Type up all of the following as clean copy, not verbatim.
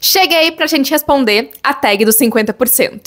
Cheguei pra gente responder a tag dos 50%.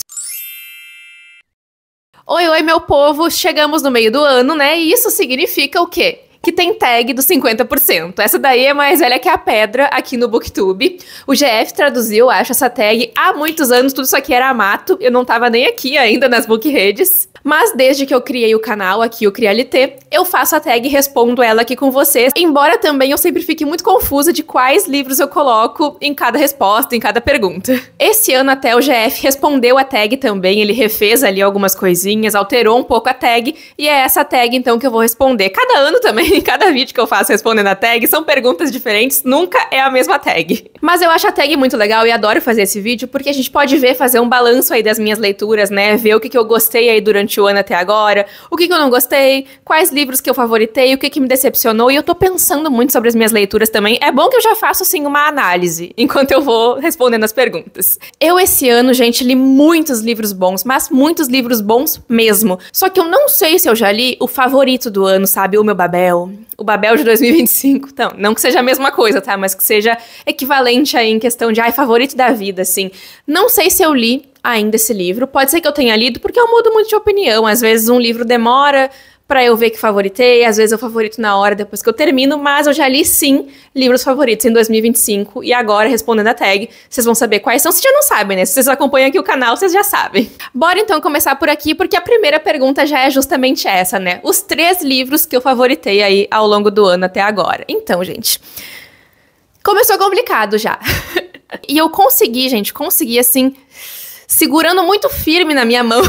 Oi, meu povo, chegamos no meio do ano, né? E isso significa o quê? Que tem tag dos 50%. Essa daí é mais velha que a pedra aqui no Booktube. O GF traduziu, acho, essa tag há muitos anos. Tudo isso aqui era mato. Eu não tava nem aqui ainda nas Bookredes. Mas desde que eu criei o canal aqui, o Crialité, eu faço a tag e respondo ela aqui com vocês. Embora também eu sempre fique muito confusa de quais livros eu coloco em cada resposta, em cada pergunta. Esse ano até o GF respondeu a tag também. Ele refez ali algumas coisinhas, alterou um pouco a tag. E é essa tag, então, que eu vou responder. Cada ano também, em cada vídeo que eu faço respondendo a tag, são perguntas diferentes, nunca é a mesma tag. Mas eu acho a tag muito legal e adoro fazer esse vídeo, porque a gente pode ver, fazer um balanço aí das minhas leituras, né? Ver o que eu gostei aí durante o ano até agora, o que eu não gostei, quais livros que eu favoritei, o que me decepcionou, e eu tô pensando muito sobre as minhas leituras também. É bom que eu já faço, assim, uma análise, enquanto eu vou respondendo as perguntas. Eu, esse ano, gente, li muitos livros bons, mas muitos livros bons mesmo. Só que eu não sei se eu já li o favorito do ano, sabe? O meu Babel. O Babel de 2025. Então, não que seja a mesma coisa, tá? Mas que seja equivalente aí em questão de, favorito da vida, assim. Não sei se eu li ainda esse livro. Pode ser que eu tenha lido, porque eu mudo muito de opinião. Às vezes um livro demora pra eu ver que favoritei, às vezes eu favorito na hora depois que eu termino, mas eu já li, sim, livros favoritos em 2025, e agora, respondendo a tag, vocês vão saber quais são. Vocês já não sabem, né? Se vocês acompanham aqui o canal, vocês já sabem. Bora então começar por aqui, porque a primeira pergunta já é justamente essa, né? Os 3 livros que eu favoritei aí ao longo do ano até agora. Então, gente, começou complicado já. E eu consegui, gente, assim, segurando muito firme na minha mão,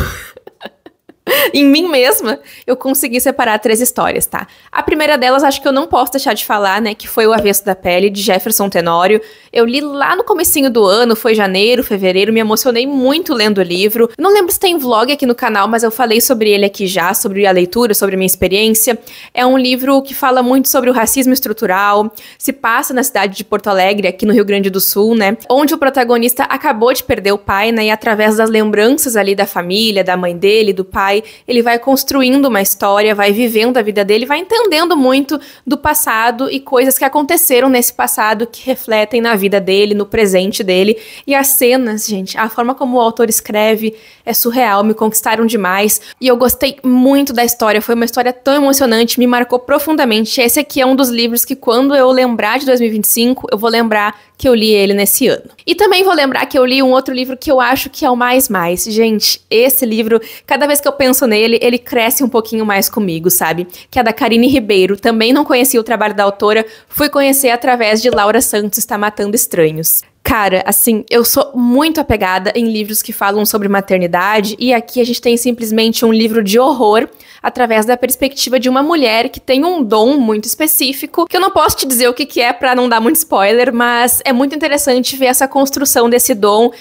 em mim mesma, eu consegui separar 3 histórias, tá? A primeira delas, acho que eu não posso deixar de falar, né? Que foi O Avesso da Pele, de Jefferson Tenório. Eu li lá no comecinho do ano, foi janeiro, fevereiro, me emocionei muito lendo o livro. Não lembro se tem vlog aqui no canal, mas eu falei sobre ele aqui já, sobre a leitura, sobre a minha experiência. É um livro que fala muito sobre o racismo estrutural, se passa na cidade de Porto Alegre, aqui no Rio Grande do Sul, né? Onde o protagonista acabou de perder o pai, né? E através das lembranças ali da família, da mãe dele, do pai, ele vai construindo uma história, vai vivendo a vida dele, vai entendendo muito do passado e coisas que aconteceram nesse passado que refletem na vida dele, no presente dele. E as cenas, gente, a forma como o autor escreve é surreal, me conquistaram demais. E eu gostei muito da história, foi uma história tão emocionante, me marcou profundamente. Esse aqui é um dos livros que, quando eu lembrar de 2025, eu vou lembrar que eu li ele nesse ano. E também vou lembrar que eu li um outro livro que eu acho que é o mais. Gente, esse livro, cada vez que eu penso nele, ele cresce um pouquinho mais comigo, sabe? Que é da Karine Ribeiro. Também não conhecia o trabalho da autora, fui conhecer através de Laura Santos Está Matando Estranhos. Cara, assim, eu sou muito apegada em livros que falam sobre maternidade, e aqui a gente tem simplesmente um livro de horror através da perspectiva de uma mulher que tem um dom muito específico, que eu não posso te dizer o que é pra não dar muito spoiler, mas é muito interessante ver essa construção desse dom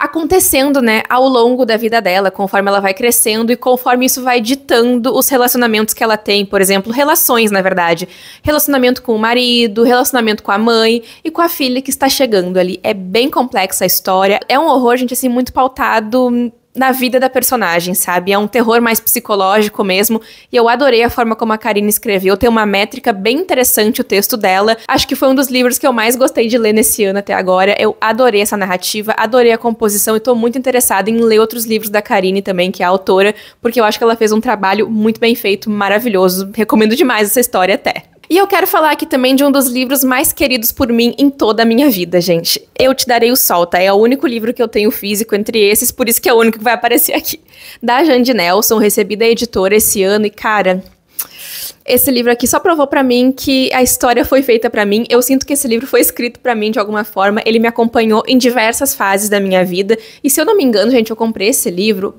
acontecendo, né, ao longo da vida dela, conforme ela vai crescendo e conforme isso vai ditando os relacionamentos que ela tem, por exemplo, relações, na verdade. Relacionamento com o marido, relacionamento com a mãe e com a filha que está chegando ali. É bem complexa a história. É um horror, gente, assim, muito pautado na vida da personagem, sabe? É um terror mais psicológico mesmo, e eu adorei a forma como a Karine escreveu. Tem uma métrica bem interessante o texto dela. Acho que foi um dos livros que eu mais gostei de ler nesse ano até agora. Eu adorei essa narrativa, adorei a composição e tô muito interessada em ler outros livros da Karine também, que é a autora, porque eu acho que ela fez um trabalho muito bem feito, maravilhoso. Recomendo demais essa história até. E eu quero falar aqui também de um dos livros mais queridos por mim em toda a minha vida, gente. Eu Te Darei o Sol, tá? É o único livro que eu tenho físico entre esses, por isso que é o único que vai aparecer aqui. Da Jandy Nelson, recebi da editora esse ano e, cara, esse livro aqui só provou pra mim que a história foi feita pra mim. Eu sinto que esse livro foi escrito pra mim de alguma forma. Ele me acompanhou em diversas fases da minha vida. E se eu não me engano, gente, eu comprei esse livro,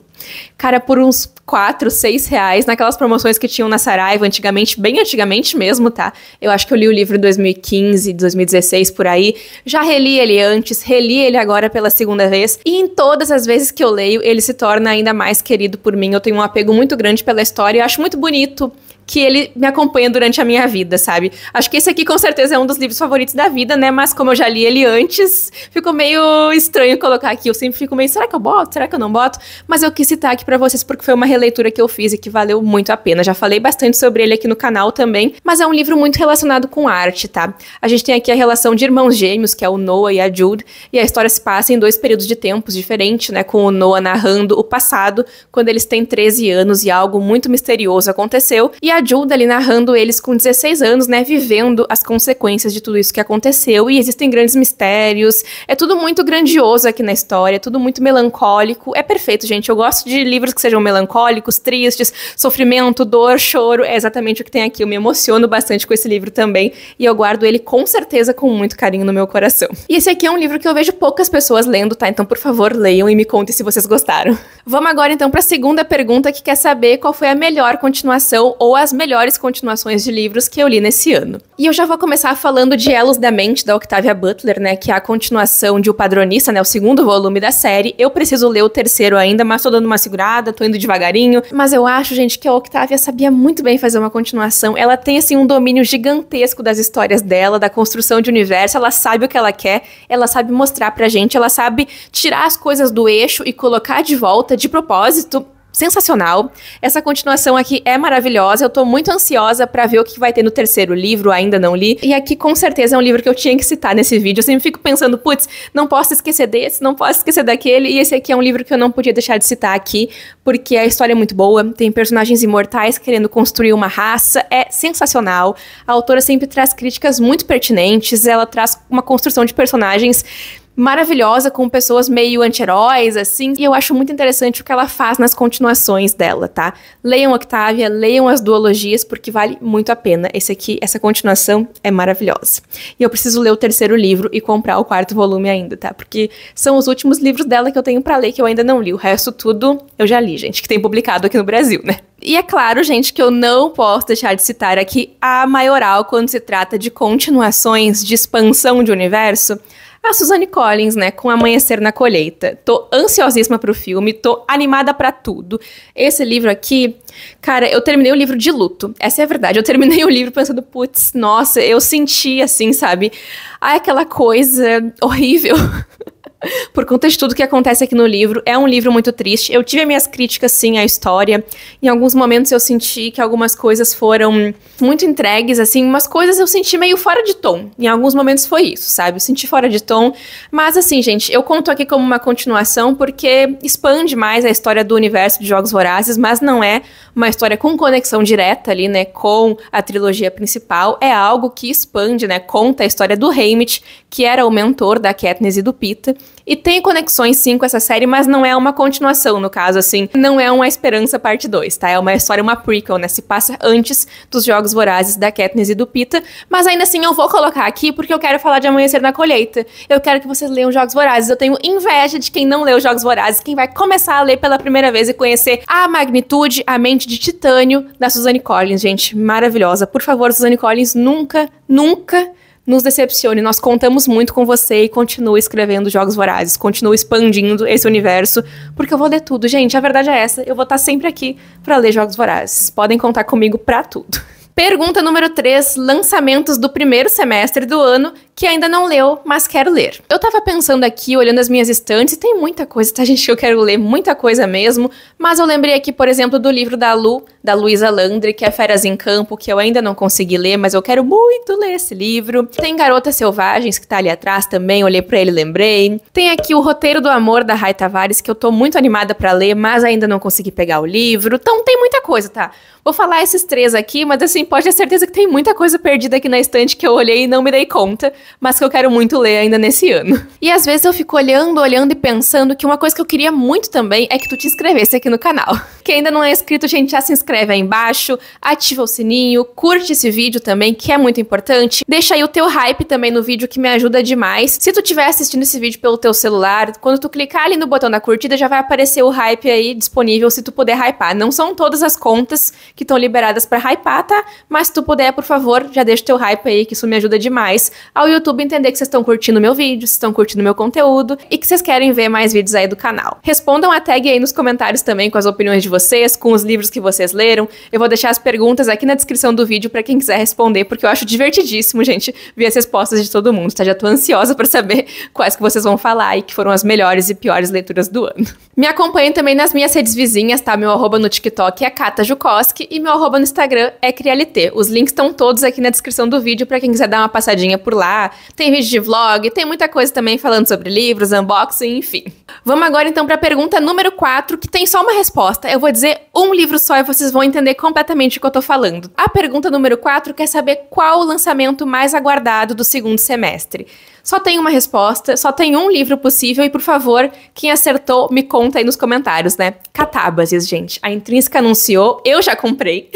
cara, por uns 4, 6 reais, naquelas promoções que tinham na Saraiva antigamente, bem antigamente mesmo, tá? Eu acho que eu li o livro em 2015, 2016, por aí. Já reli ele antes, reli ele agora pela segunda vez. E em todas as vezes que eu leio, ele se torna ainda mais querido por mim. Eu tenho um apego muito grande pela história e eu acho muito bonito que ele me acompanha durante a minha vida, sabe? Acho que esse aqui com certeza é um dos livros favoritos da vida, né? Mas como eu já li ele antes, ficou meio estranho colocar aqui. Eu sempre fico meio, será que eu boto? Será que eu não boto? Mas eu quis citar aqui pra vocês porque foi uma releitura que eu fiz e que valeu muito a pena. Já falei bastante sobre ele aqui no canal também, mas é um livro muito relacionado com arte, tá? A gente tem aqui a relação de irmãos gêmeos, que é o Noah e a Jude, e a história se passa em 2 períodos de tempos diferentes, né? Com o Noah narrando o passado, quando eles têm 13 anos e algo muito misterioso aconteceu, e a Jude ali narrando eles com 16 anos, né? Vivendo as consequências de tudo isso que aconteceu, e existem grandes mistérios, é tudo muito grandioso aqui na história, é tudo muito melancólico, é perfeito, gente. Eu gosto de livros que sejam melancólicos, tristes, sofrimento, dor, choro, é exatamente o que tem aqui. Eu me emociono bastante com esse livro também, e eu guardo ele com certeza com muito carinho no meu coração. E esse aqui é um livro que eu vejo poucas pessoas lendo, tá? Então, por favor, leiam e me contem se vocês gostaram. Vamos agora, então, para a segunda pergunta, que quer saber qual foi a melhor continuação ou as melhores continuações de livros que eu li nesse ano. E eu já vou começar falando de Elos da Mente, da Octavia Butler, né? Que é a continuação de O Padronista, né? O 2º volume da série. Eu preciso ler o 3º ainda, mas tô dando uma segurada, tô indo devagarinho. Mas eu acho, gente, que a Octavia sabia muito bem fazer uma continuação. Ela tem, assim, um domínio gigantesco das histórias dela, da construção de universo. Ela sabe o que ela quer, ela sabe mostrar pra gente, ela sabe tirar as coisas do eixo e colocar de volta de propósito. Sensacional. Essa continuação aqui é maravilhosa. Eu tô muito ansiosa pra ver o que vai ter no 3º livro, ainda não li. E aqui, com certeza, é um livro que eu tinha que citar nesse vídeo. Eu sempre fico pensando, putz, não posso esquecer desse, não posso esquecer daquele. E esse aqui é um livro que eu não podia deixar de citar aqui, porque a história é muito boa. Tem personagens imortais querendo construir uma raça. É sensacional. A autora sempre traz críticas muito pertinentes. Ela traz uma construção de personagens maravilhosa, com pessoas meio anti-heróis, assim, e eu acho muito interessante o que ela faz nas continuações dela, tá? Leiam Octavia, leiam as duologias, porque vale muito a pena. Essa continuação é maravilhosa. E eu preciso ler o 3º livro e comprar o 4º volume ainda, tá? Porque são os últimos livros dela que eu tenho pra ler, que eu ainda não li. O resto tudo eu já li, gente, que tem publicado aqui no Brasil, né? E é claro, gente, que eu não posso deixar de citar aqui a maioral quando se trata de continuações, de expansão de universo, a Suzanne Collins, né, com Amanhecer na Colheita. Tô ansiosíssima pro filme, tô animada pra tudo. Esse livro aqui, cara, eu terminei o livro de luto. Essa é a verdade. Eu terminei o livro pensando, putz, nossa, eu senti assim, sabe? Ai, aquela coisa horrível. Por conta de tudo que acontece aqui no livro. É um livro muito triste. Eu tive minhas críticas, sim, à história. Em alguns momentos eu senti que algumas coisas foram muito entregues, assim. Umas coisas eu senti meio fora de tom. Em alguns momentos foi isso, sabe? Eu senti fora de tom. Mas, assim, gente, eu conto aqui como uma continuação porque expande mais a história do universo de Jogos Vorazes, mas não é uma história com conexão direta ali, né, com a trilogia principal. É algo que expande, né, conta a história do Haymitch, que era o mentor da Katniss e do Peeta. E tem conexões, sim, com essa série, mas não é uma continuação, no caso, assim. Não é uma Esperança parte 2, tá? É uma história, uma prequel, né? Se passa antes dos Jogos Vorazes da Katniss e do Peeta. Mas ainda assim, eu vou colocar aqui porque eu quero falar de Amanhecer na Colheita. Eu quero que vocês leiam Jogos Vorazes. Eu tenho inveja de quem não leu Jogos Vorazes, quem vai começar a ler pela primeira vez e conhecer a magnitude, a mente de titânio da Suzanne Collins, gente. Maravilhosa. Por favor, Suzanne Collins, nunca nos decepcione. Nós contamos muito com você e continue escrevendo Jogos Vorazes, continue expandindo esse universo, porque eu vou ler tudo, gente. A verdade é essa, eu vou estar sempre aqui pra ler Jogos Vorazes. Podem contar comigo pra tudo. Pergunta número 3, lançamentos do primeiro semestre do ano que ainda não leu, mas quero ler. Eu tava pensando aqui, olhando as minhas estantes, e tem muita coisa, tá, gente, que eu quero ler, muita coisa mesmo, mas eu lembrei aqui, por exemplo, do livro da Luísa Landry, que é Férias em Campo, que eu ainda não consegui ler, mas eu quero muito ler esse livro. Tem Garotas Selvagens, que tá ali atrás também, olhei pra ele e lembrei. Tem aqui o Roteiro do Amor, da Rai Tavares, que eu tô muito animada pra ler, mas ainda não consegui pegar o livro. Então tem muita coisa, tá? Vou falar esses 3 aqui, mas assim, pode ter certeza que tem muita coisa perdida aqui na estante que eu olhei e não me dei conta, mas que eu quero muito ler ainda nesse ano. E às vezes eu fico olhando e pensando que uma coisa que eu queria muito também é que tu te inscrevesse aqui no canal. Quem ainda não é inscrito, gente, já se inscreve aí embaixo, ativa o sininho, curte esse vídeo também, que é muito importante. Deixa aí o teu hype também no vídeo, que me ajuda demais. Se tu estiver assistindo esse vídeo pelo teu celular, quando tu clicar ali no botão da curtida, já vai aparecer o hype aí disponível se tu puder hypar. Não são todas as contas que estão liberadas pra hypar, tá? Mas se tu puder, por favor, já deixa o teu hype aí, que isso me ajuda demais ao YouTube entender que vocês estão curtindo meu vídeo, vocês estão curtindo meu conteúdo e que vocês querem ver mais vídeos aí do canal. Respondam a tag aí nos comentários também com as opiniões de vocês, com os livros que vocês leram. Eu vou deixar as perguntas aqui na descrição do vídeo pra quem quiser responder, porque eu acho divertidíssimo, gente, ver as respostas de todo mundo, tá? Já tô ansiosa pra saber quais que vocês vão falar e que foram as melhores e piores leituras do ano. Me acompanhem também nas minhas redes vizinhas, tá? Meu arroba no TikTok é Kata Jukoski e meu arroba no Instagram é Crialité. Os links estão todos aqui na descrição do vídeo pra quem quiser dar uma passadinha por lá. Tem vídeo de vlog, tem muita coisa também falando sobre livros, unboxing, enfim. Vamos agora então pra pergunta número 4, que tem só uma resposta. Eu vou dizer um livro só e vocês vão entender completamente o que eu tô falando. A pergunta número 4 quer saber qual o lançamento mais aguardado do segundo semestre. Só tem uma resposta, só tem um livro possível e, por favor, quem acertou, me conta aí nos comentários, né? Catábases, gente. A Intrínseca anunciou, eu já comprei.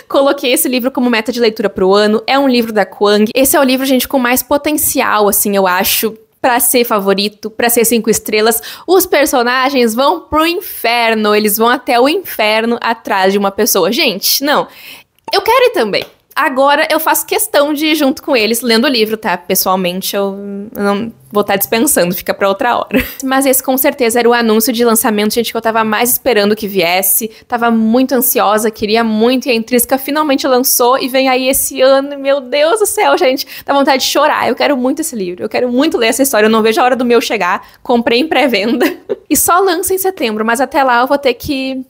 Coloquei esse livro como meta de leitura pro ano. É um livro da Kwang. Esse é o livro, gente, com mais potencial, assim, eu acho, pra ser favorito, pra ser 5 estrelas. Os personagens vão pro inferno, eles vão até o inferno atrás de uma pessoa. Gente, não, eu quero ir também. Agora eu faço questão de ir junto com eles lendo o livro, tá? Pessoalmente eu não vou estar dispensando, fica pra outra hora. Mas esse com certeza era o anúncio de lançamento, gente, que eu tava mais esperando que viesse. Tava muito ansiosa, queria muito, e a Intrínseca finalmente lançou e vem aí esse ano. Meu Deus do céu, gente, dá vontade de chorar. Eu quero muito esse livro, eu quero muito ler essa história. Eu não vejo a hora do meu chegar, comprei em pré-venda. E só lança em setembro, mas até lá eu vou ter que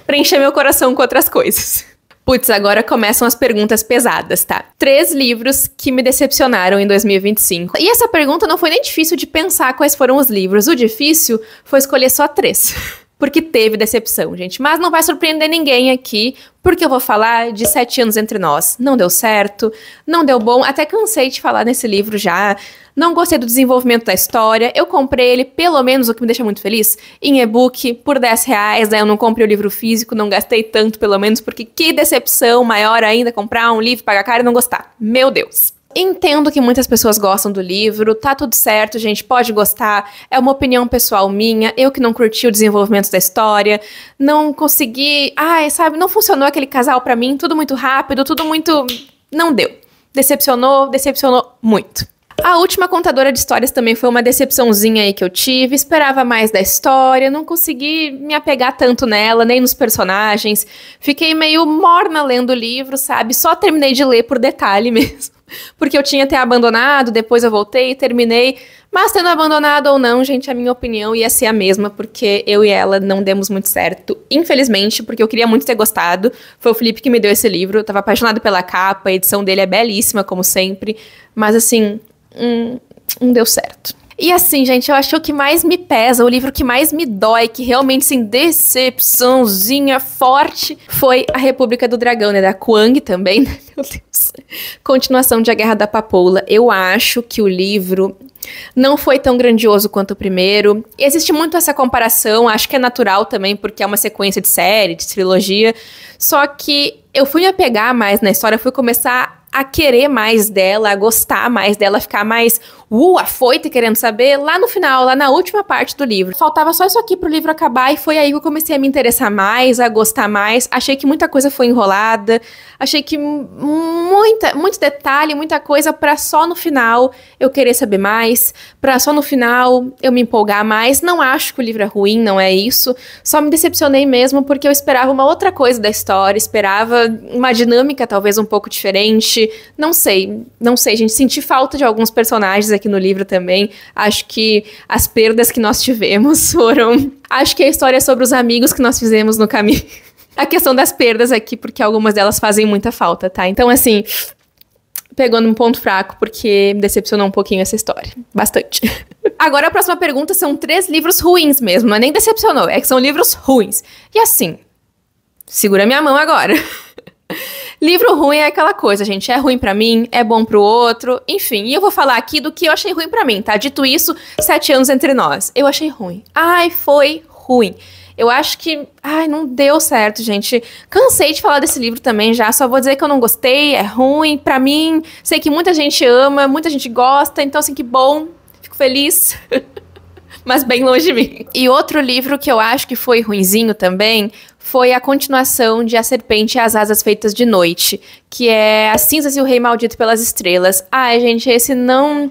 preencher meu coração com outras coisas. Putz, agora começam as perguntas pesadas, tá? 3 livros que me decepcionaram em 2025. E essa pergunta não foi nem difícil de pensar quais foram os livros. O difícil foi escolher só 3. Porque teve decepção, gente. Mas não vai surpreender ninguém aqui, porque eu vou falar de 7 anos entre nós. Não deu certo, não deu bom. Até cansei de falar nesse livro já. Não gostei do desenvolvimento da história. Eu comprei ele, pelo menos, o que me deixa muito feliz, em e-book, por R$10. Daí eu não comprei o livro físico, não gastei tanto, pelo menos, porque que decepção maior ainda comprar um livro, pagar caro e não gostar. Meu Deus. Entendo que muitas pessoas gostam do livro, tá tudo certo, gente, pode gostar, é uma opinião pessoal minha, eu que não curti o desenvolvimento da história, não consegui, sabe, não funcionou aquele casal pra mim, tudo muito rápido, tudo muito... não deu. Decepcionou muito. A última contadora de histórias também foi uma decepçãozinha aí que eu tive, esperava mais da história, não consegui me apegar tanto nela, nem nos personagens, fiquei meio morna lendo o livro, sabe, só terminei de ler por detalhe mesmo, porque eu tinha até abandonado, depois eu voltei e terminei, mas tendo abandonado ou não, gente, a minha opinião ia ser a mesma, porque eu e ela não demos muito certo, infelizmente, porque eu queria muito ter gostado, foi o Felipe que me deu esse livro, eu tava apaixonado pela capa, a edição dele é belíssima, como sempre, mas assim... não deu certo. E assim, gente, eu acho que o que mais me pesa, o livro que mais me dói, que realmente, assim, decepçãozinha forte, foi A República do Dragão, né, da Kwang também, né, meu Deus. Continuação de A Guerra da Papoula. Eu acho que o livro não foi tão grandioso quanto o primeiro. Existe muito essa comparação, acho que é natural também, porque é uma sequência de série, de trilogia, só que eu fui me apegar mais na história, fui começar a querer mais dela, a gostar mais dela, ficar mais afoita querendo saber, lá no final, lá na última parte do livro. Faltava só isso aqui pro livro acabar e foi aí que eu comecei a me interessar mais, a gostar mais. Achei que muita coisa foi enrolada, achei que muito detalhe, muita coisa pra só no final eu querer saber mais, pra só no final eu me empolgar mais. Não acho que o livro é ruim, não é isso, só me decepcionei mesmo porque eu esperava uma outra coisa da história, esperava uma dinâmica talvez um pouco diferente. Não sei, gente, senti falta de alguns personagens aqui no livro também, acho que as perdas que nós tivemos foram... Acho que a história é sobre os amigos que nós fizemos no caminho. A questão das perdas aqui, porque algumas delas fazem muita falta, tá? Então, assim, pegou num ponto fraco, porque me decepcionou um pouquinho essa história. Bastante. Agora, a próxima pergunta são 3 livros ruins mesmo, não é nem decepcionou, é que são livros ruins. E assim, segura minha mão agora. Livro ruim é aquela coisa, gente, é ruim pra mim, é bom pro outro, enfim. E eu vou falar aqui do que eu achei ruim pra mim, tá? Dito isso, 7 anos entre nós. Eu achei ruim. Foi ruim. Eu acho que... não deu certo, gente. Cansei de falar desse livro também já, só vou dizer que eu não gostei, é ruim pra mim. Sei que muita gente ama, muita gente gosta, então assim, que bom, fico feliz. Mas bem longe de mim. E outro livro que eu acho que foi ruinzinho também foi a continuação de A Serpente e as Asas Feitas de Noite, que é As Cinzas e o Rei Maldito pelas Estrelas. Gente, esse não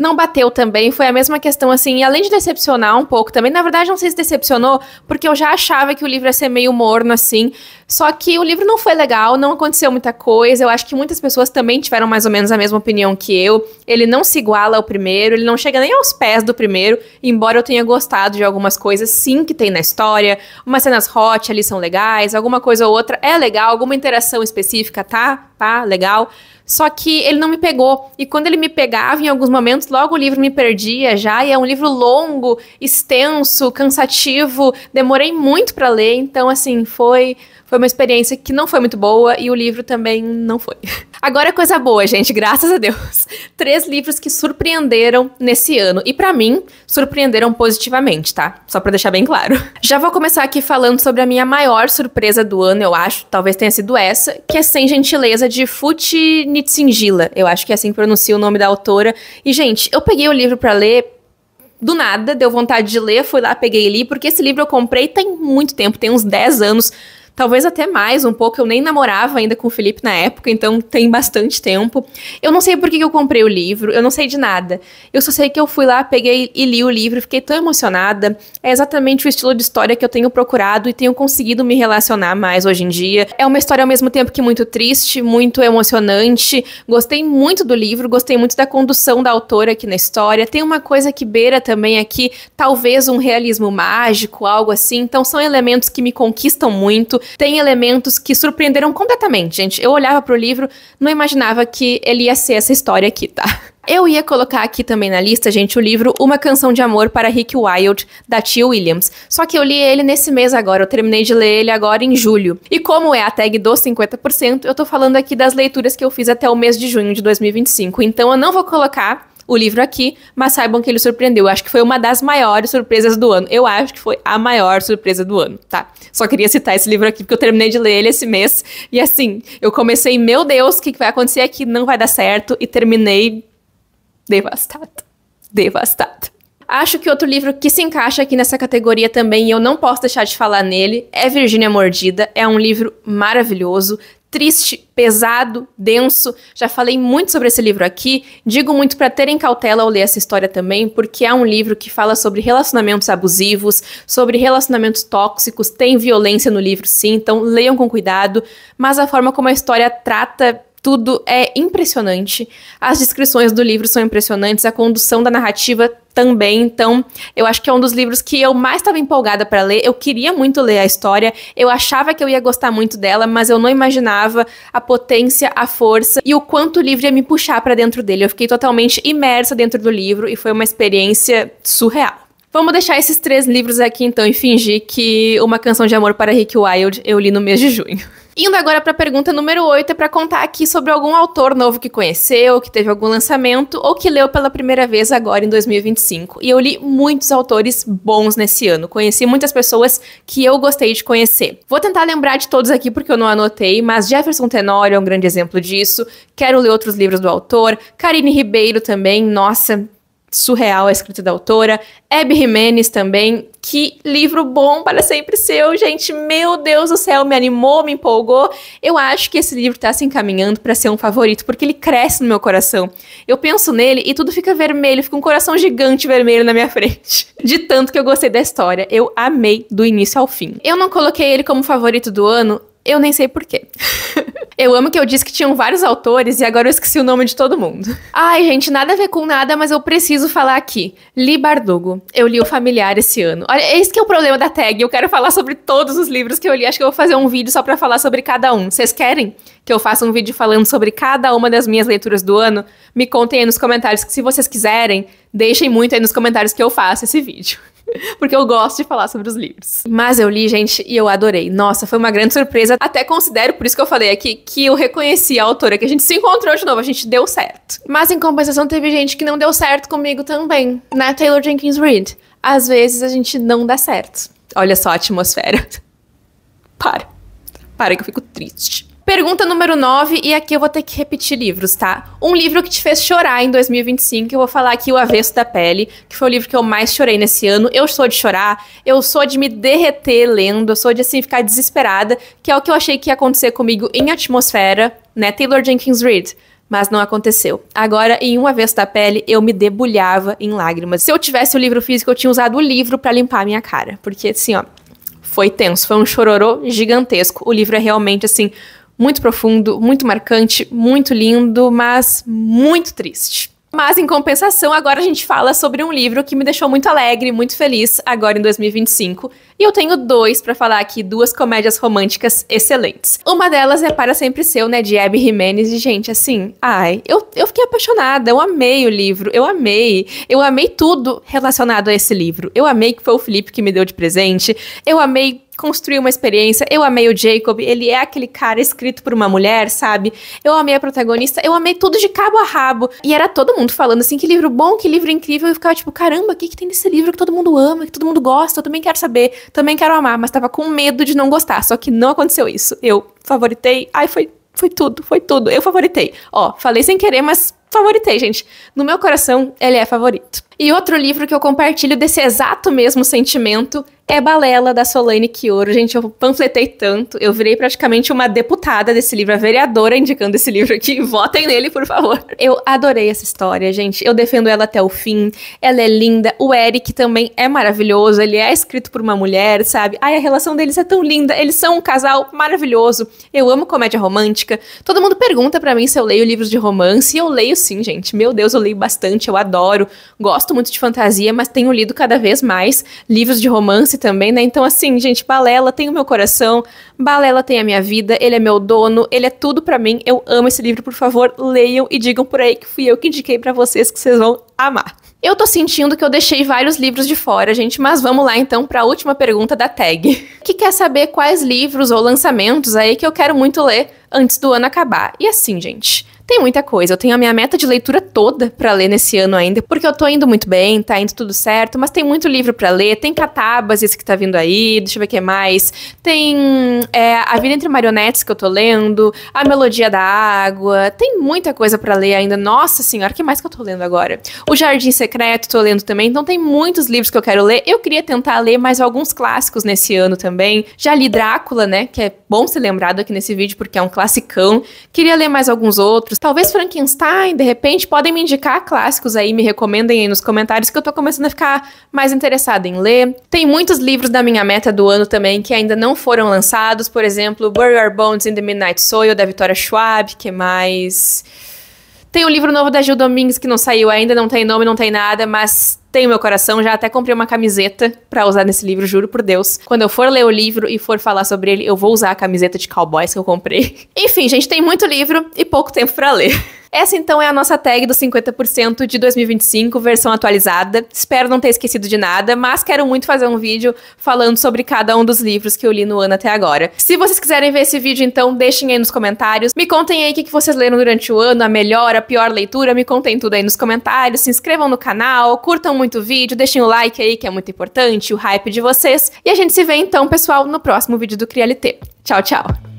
não bateu também, foi a mesma questão, assim, e além de decepcionar um pouco também, na verdade não sei se decepcionou, porque eu já achava que o livro ia ser meio morno, assim, só que o livro não foi legal, não aconteceu muita coisa, eu acho que muitas pessoas também tiveram mais ou menos a mesma opinião que eu, ele não se iguala ao primeiro, ele não chega nem aos pés do primeiro, embora eu tenha gostado de algumas coisas, sim, que tem na história, umas cenas hot ali são legais, alguma coisa ou outra é legal, alguma interação específica, tá, legal. Só que ele não me pegou. E quando ele me pegava, em alguns momentos, logo o livro me perdia já. E é um livro longo, extenso, cansativo. Demorei muito pra ler. Então, assim, foi uma experiência que não foi muito boa. E o livro também não foi. Agora, coisa boa, gente. Graças a Deus. 3 livros que surpreenderam nesse ano. E pra mim, surpreenderam positivamente, tá? Só pra deixar bem claro. Já vou começar aqui falando sobre a minha maior surpresa do ano, eu acho. Talvez tenha sido essa. Que é Sem Gentileza, de Futi Nitsingila. Eu acho que é assim que pronuncia o nome da autora. E, gente, eu peguei o livro pra ler do nada, deu vontade de ler, fui lá, peguei e li, porque esse livro eu comprei tem muito tempo, tem uns 10 anos, talvez até mais um pouco, eu nem namorava ainda com o Felipe na época, então tem bastante tempo. Eu não sei por que eu comprei o livro, eu não sei de nada. Eu só sei que eu fui lá, peguei e li o livro, fiquei tão emocionada. É exatamente o estilo de história que eu tenho procurado e tenho conseguido me relacionar mais hoje em dia. É uma história ao mesmo tempo que muito triste, muito emocionante. Gostei muito do livro, gostei muito da condução da autora aqui na história. Tem uma coisa que beira também aqui, talvez um realismo mágico, algo assim. Então são elementos que me conquistam muito. Tem elementos que surpreenderam completamente, gente. Eu olhava pro livro, não imaginava que ele ia ser essa história aqui, tá? Eu ia colocar aqui também na lista, gente, o livro Uma Canção de Amor para Rick Wilde, da Tia Williams. Só que eu li ele nesse mês agora, eu terminei de ler ele agora em julho. E como é a tag dos 50%, eu tô falando aqui das leituras que eu fiz até o mês de junho de 2025. Então eu não vou colocar o livro aqui, mas saibam que ele surpreendeu. Eu acho que foi uma das maiores surpresas do ano. Eu acho que foi a maior surpresa do ano, tá? Só queria citar esse livro aqui, porque eu terminei de ler ele esse mês. E assim, eu comecei, meu Deus, o que vai acontecer aqui? Não vai dar certo. E terminei devastada. Devastada. Acho que outro livro que se encaixa aqui nessa categoria também, e eu não posso deixar de falar nele, é Virgínia Mordida. É um livro maravilhoso, triste, pesado, denso. Já falei muito sobre esse livro aqui. Digo muito para terem cautela ao ler essa história também, porque é um livro que fala sobre relacionamentos abusivos, sobre relacionamentos tóxicos. Tem violência no livro, sim, então leiam com cuidado. Mas a forma como a história trata tudo é impressionante. As descrições do livro são impressionantes, a condução da narrativa também. Então, eu acho que é um dos livros que eu mais estava empolgada para ler. Eu queria muito ler a história, eu achava que eu ia gostar muito dela, mas eu não imaginava a potência, a força e o quanto o livro ia me puxar para dentro dele. Eu fiquei totalmente imersa dentro do livro e foi uma experiência surreal. Vamos deixar esses 3 livros aqui então e fingir que Uma Canção de Amor para Rick Wilde eu li no mês de junho. Indo agora para a pergunta número 8, é para contar aqui sobre algum autor novo que conheceu, que teve algum lançamento ou que leu pela primeira vez agora em 2025. E eu li muitos autores bons nesse ano, conheci muitas pessoas que eu gostei de conhecer. Vou tentar lembrar de todos aqui porque eu não anotei, mas Jefferson Tenório é um grande exemplo disso. Quero ler outros livros do autor. Karine Ribeiro também, nossa, surreal a escrita da autora. Hebe Jimenez também, que livro bom para sempre seu, gente, meu Deus do céu, me animou, me empolgou. Eu acho que esse livro tá se encaminhando para ser um favorito, porque ele cresce no meu coração. Eu penso nele e tudo fica vermelho, fica um coração gigante vermelho na minha frente. De tanto que eu gostei da história, eu amei do início ao fim. Eu não coloquei ele como favorito do ano, eu nem sei porquê. Eu amo que eu disse que tinham vários autores e agora eu esqueci o nome de todo mundo. Ai, gente, nada a ver com nada, mas eu preciso falar aqui. Li Bardugo. Eu li O Familiar esse ano. Olha, esse que é o problema da tag. Eu quero falar sobre todos os livros que eu li. Acho que eu vou fazer um vídeo só pra falar sobre cada um. Vocês querem que eu faça um vídeo falando sobre cada uma das minhas leituras do ano? Me contem aí nos comentários, que se vocês quiserem, deixem muito aí nos comentários que eu faço esse vídeo. Porque eu gosto de falar sobre os livros. Mas eu li, gente, e eu adorei. Nossa, foi uma grande surpresa. Até considero, por isso que eu falei aqui, que eu reconheci a autora, que a gente se encontrou de novo, a gente deu certo. Mas em compensação teve gente que não deu certo comigo também. Na Taylor Jenkins Reid. Às vezes a gente não dá certo. Olha só a atmosfera. Para que eu fico triste. Pergunta número 9, e aqui eu vou ter que repetir livros, tá? Um livro que te fez chorar em 2025, eu vou falar aqui O Avesso da Pele, que foi o livro que eu mais chorei nesse ano. Eu sou de chorar, eu sou de me derreter lendo, eu sou de, assim, ficar desesperada, que é o que eu achei que ia acontecer comigo em Atmosfera, né? Taylor Jenkins Reid. mas não aconteceu. Agora, em Uma Vez da Pele, eu me debulhava em lágrimas. Se eu tivesse o livro físico, eu tinha usado o livro pra limpar a minha cara, porque assim, ó, foi tenso, foi um chororô gigantesco. O livro é realmente, assim, muito profundo, muito marcante, muito lindo, mas muito triste. Mas, em compensação, agora a gente fala sobre um livro que me deixou muito alegre, muito feliz, agora em 2025. E eu tenho dois pra falar aqui, duas comédias românticas excelentes. Uma delas é Para Sempre Seu, né, de Abby Jimenez. E, gente, assim, eu fiquei apaixonada, eu amei o livro, eu amei tudo relacionado a esse livro. Eu amei que foi o Felipe que me deu de presente, eu amei construir uma experiência, eu amei o Jacob, ele é aquele cara escrito por uma mulher, sabe? Eu amei a protagonista, eu amei tudo de cabo a rabo. E era todo mundo falando assim, que livro bom, que livro incrível. Eu ficava tipo, caramba, o que tem nesse livro que todo mundo ama, que todo mundo gosta? Eu também quero saber, também quero amar, mas tava com medo de não gostar, só que não aconteceu isso. Eu favoritei, foi tudo. Eu favoritei. Ó, falei sem querer, mas favoritei, gente. No meu coração, ele é favorito. E outro livro que eu compartilho desse exato mesmo sentimento é Balela, da Solange Quioro. Gente, eu panfletei tanto, eu virei praticamente uma deputada desse livro, a vereadora indicando esse livro aqui. Votem nele, por favor. Eu adorei essa história, gente. Eu defendo ela até o fim. Ela é linda. O Eric também é maravilhoso. Ele é escrito por uma mulher, sabe? Ai, a relação deles é tão linda. Eles são um casal maravilhoso. Eu amo comédia romântica. Todo mundo pergunta pra mim se eu leio livros de romance. E eu leio sim, gente. Meu Deus, eu leio bastante. Eu adoro. Gosto muito de fantasia, mas tenho lido cada vez mais livros de romance também, né? Então, assim, gente, Balela tem o meu coração, Balela tem a minha vida, ele é meu dono, ele é tudo pra mim. Eu amo esse livro, por favor, leiam e digam por aí que fui eu que indiquei pra vocês, que vocês vão amar. Eu tô sentindo que eu deixei vários livros de fora, gente, mas vamos lá então pra última pergunta da tag. Que quer saber quais livros ou lançamentos aí que eu quero muito ler antes do ano acabar. E assim, gente, tem muita coisa. Eu tenho a minha meta de leitura toda pra ler nesse ano ainda, porque eu tô indo muito bem, tá indo tudo certo, mas tem muito livro pra ler. Tem Catabas, esse que tá vindo aí, deixa eu ver o que mais. Tem A Vida Entre Marionetes, que eu tô lendo, A Melodia da Água, tem muita coisa pra ler ainda. Nossa senhora, o que mais que eu tô lendo agora? O Jardim Secreto, tô lendo também, então tem muitos livros que eu quero ler. Eu queria tentar ler mais alguns clássicos nesse ano também. Já li Drácula, né, que é bom ser lembrado aqui nesse vídeo, porque é um classicão. Queria ler mais alguns outros. Talvez Frankenstein, de repente, podem me indicar clássicos aí, me recomendem aí nos comentários, que eu tô começando a ficar mais interessada em ler. Tem muitos livros da minha meta do ano também que ainda não foram lançados, por exemplo, Bury Our Bones in the Midnight Soil, da Vitória Schwab, que mais... Tem um livro novo da Gil Domingues que não saiu ainda, não tem nome, não tem nada, mas tem o meu coração. Já até comprei uma camiseta pra usar nesse livro, juro por Deus. Quando eu for ler o livro e for falar sobre ele, eu vou usar a camiseta de cowboys que eu comprei. Enfim, gente, tem muito livro e pouco tempo pra ler. Essa, então, é a nossa tag dos 50% de 2025, versão atualizada. Espero não ter esquecido de nada, mas quero muito fazer um vídeo falando sobre cada um dos livros que eu li no ano até agora. Se vocês quiserem ver esse vídeo, então, deixem aí nos comentários. Me contem aí o que vocês leram durante o ano, a melhor, a pior leitura. Me contem tudo aí nos comentários. Se inscrevam no canal, curtam muito o vídeo, deixem o like aí, que é muito importante, o hype de vocês. E a gente se vê, então, pessoal, no próximo vídeo do Crialité. Tchau, tchau!